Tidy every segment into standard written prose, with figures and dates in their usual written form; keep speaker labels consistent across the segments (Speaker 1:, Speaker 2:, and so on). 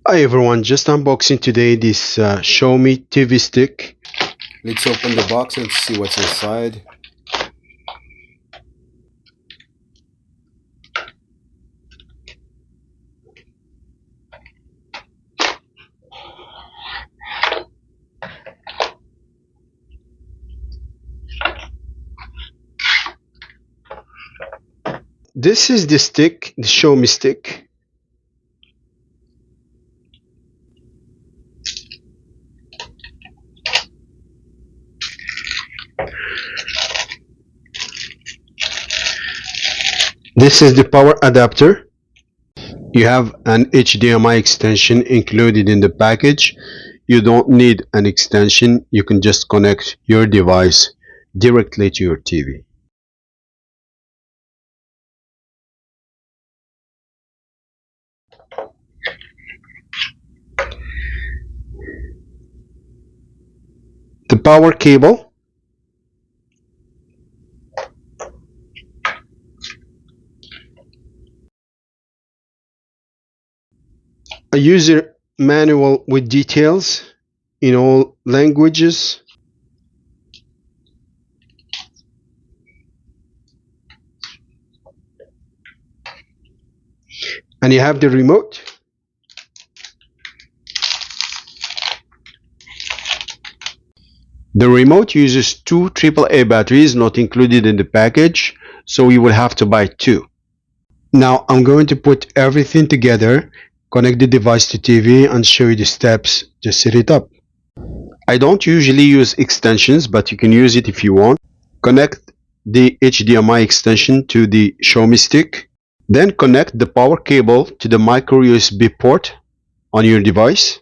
Speaker 1: Hi everyone, just unboxing today this Xiaomi TV stick.
Speaker 2: Let's open the box and see what's inside.
Speaker 1: This is the stick, the Xiaomi stick. This is the power adapter. You have an HDMI extension included in the package. You don't need an extension, you can just connect your device directly to your TV. The power cable, a user manual with details in all languages, and you have the remote. The remote uses two AAA batteries not included in the package, so you will have to buy two. Now I'm going to put everything together, connect the device to TV and show you the steps to set it up. I don't usually use extensions, but you can use it if you want. Connect the HDMI extension to the Xiaomi stick. Then connect the power cable to the micro USB port on your device.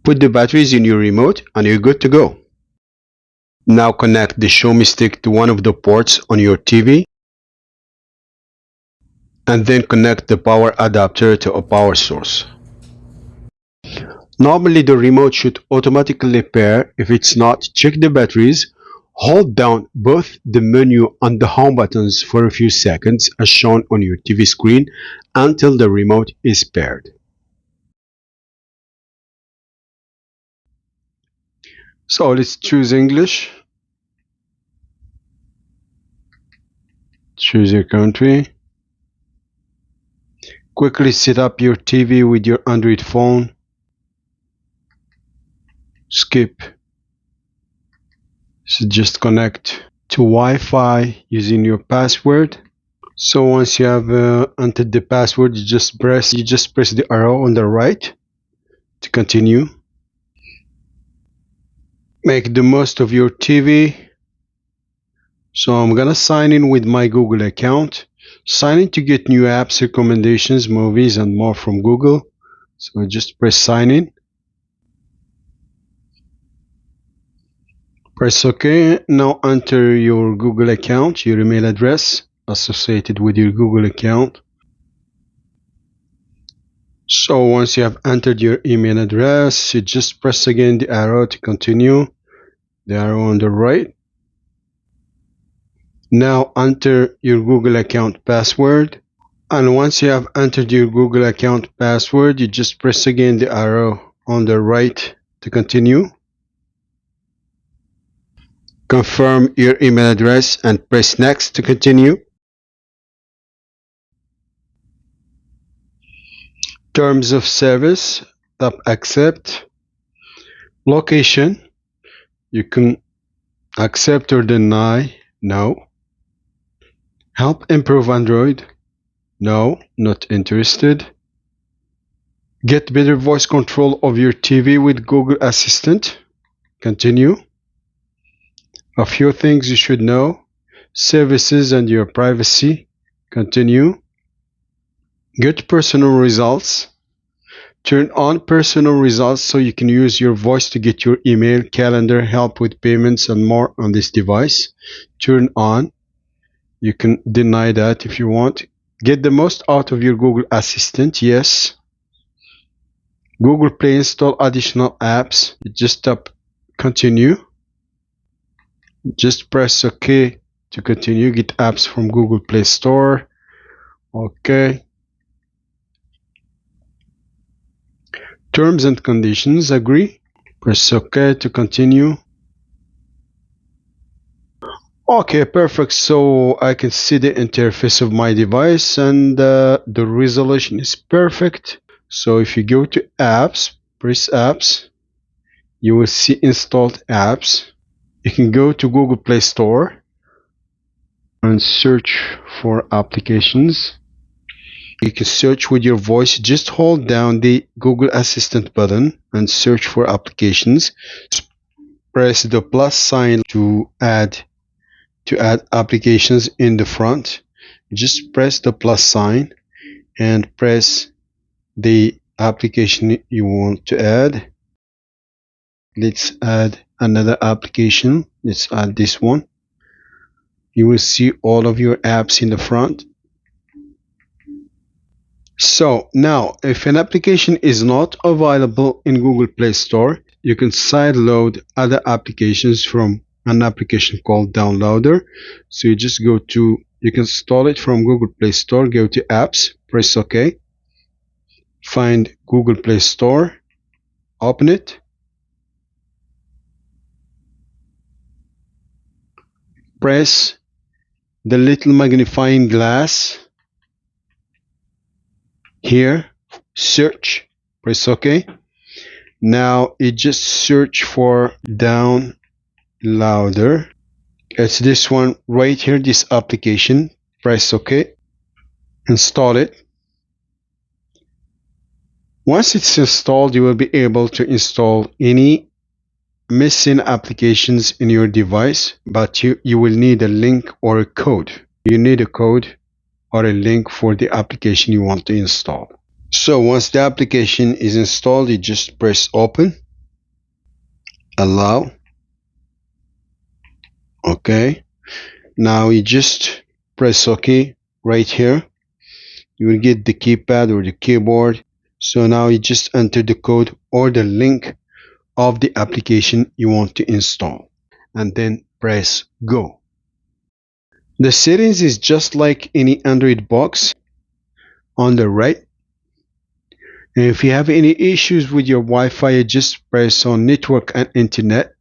Speaker 1: Put the batteries in your remote and you're good to go. Now connect the Xiaomi stick to one of the ports on your TV and then connect the power adapter to a power source. Normally the remote should automatically pair. If it's not, check the batteries. Hold down both the menu and the home buttons for a few seconds as shown on your TV screen until the remote is paired. So let's choose English. Choose your country. Quickly set up your TV with your Android phone. Skip. So just connect to Wi-Fi using your password. So once you have entered the password, you just press the arrow on the right to continue. Make the most of your TV. So I'm gonna sign in with my Google account. Sign in to get new apps, recommendations, movies, and more from Google. So just press sign in. Press OK. Now enter your Google account, your email address associated with your Google account. So once you have entered your email address, you just press again the arrow to continue, the arrow on the right. Now enter your Google account password. And once you have entered your Google account password, you just press again the arrow on the right to continue. Confirm your email address and press next to continue. Terms of service, tap accept. Location, you can accept or deny, no. Help improve Android, no, not interested. Get better voice control of your TV with Google Assistant, continue. A few things you should know, services and your privacy, continue. Get personal results. Turn on personal results so you can use your voice to get your email, calendar, help with payments and more on this device. Turn on. You can deny that if you want. Get the most out of your Google Assistant, yes. Google Play install additional apps. You just tap continue. Just press OK To continue, get apps from Google Play Store. Okay. Terms and conditions, agree. Press OK to continue. Okay, perfect. So I can see the interface of my device, and the resolution is perfect. So if you go to apps, press apps, you will see installed apps. You can go to Google Play Store and search for applications. You can search with your voice. Just hold down the Google Assistant button and search for applications. Press the plus sign to add applications in the front. Just press the plus sign and press the application you want to add. Let's add another application. Let's add this one. You will see all of your apps in the front. So now, if an application is not available in Google Play Store, you can sideload other applications from an application called Downloader. So you just go to, you can install it from Google Play Store, go to apps, press OK, find Google Play Store, open it, press the little magnifying glass here, search, press OK. Now it just search for Downloader. It's this one right here, this application. Press OK, install it. Once it's installed, you will be able to install any missing applications in your device, but you will need a link or a code. You need a code or a link for the application you want to install. So once the application is installed, you just press open, allow. Okay, now you just press OK right here. You will get the keypad or the keyboard. So now you just enter the code or the link of the application you want to install and then press go. The settings is just like any Android box on the right. And if you have any issues with your Wi-Fi, just press on network and internet.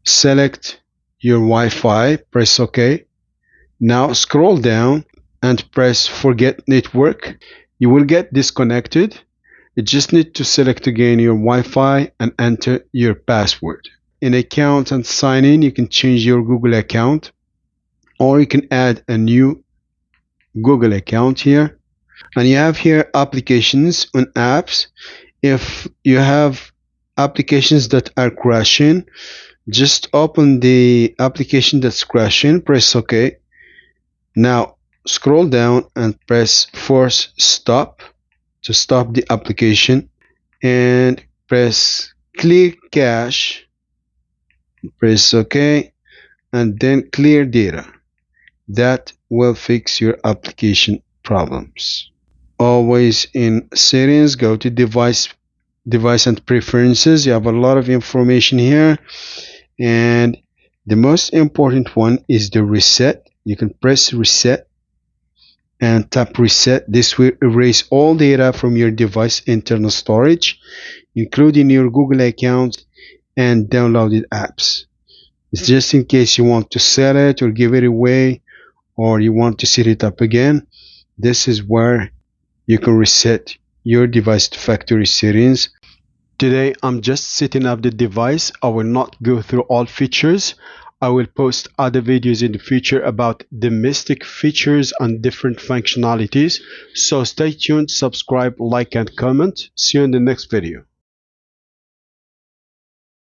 Speaker 1: Select your Wi-Fi, press OK. Now scroll down and press forget network. You will get disconnected. You just need to select again your Wi-Fi and enter your password. In account and sign in, you can change your Google account, or you can add a new Google account here. And you have here applications and apps. If you have applications that are crashing, just open the application that's crashing, press OK. Now scroll down and press force stop to stop the application, and press clear cache, press OK, and then clear data. That will fix your application problems. Always in settings, go to device and preferences. You have a lot of information here, and the most important one is the reset. You can press reset and tap reset. This will erase all data from your device internal storage, including your Google account and downloaded apps. It's just in case you want to sell it or give it away, or you want to set it up again. This is where you can reset your device to factory settings. Today I'm just setting up the device. I will not go through all features. I will post other videos in the future about the Mi Stick features and different functionalities. So stay tuned, subscribe, like and comment. See you in the next video.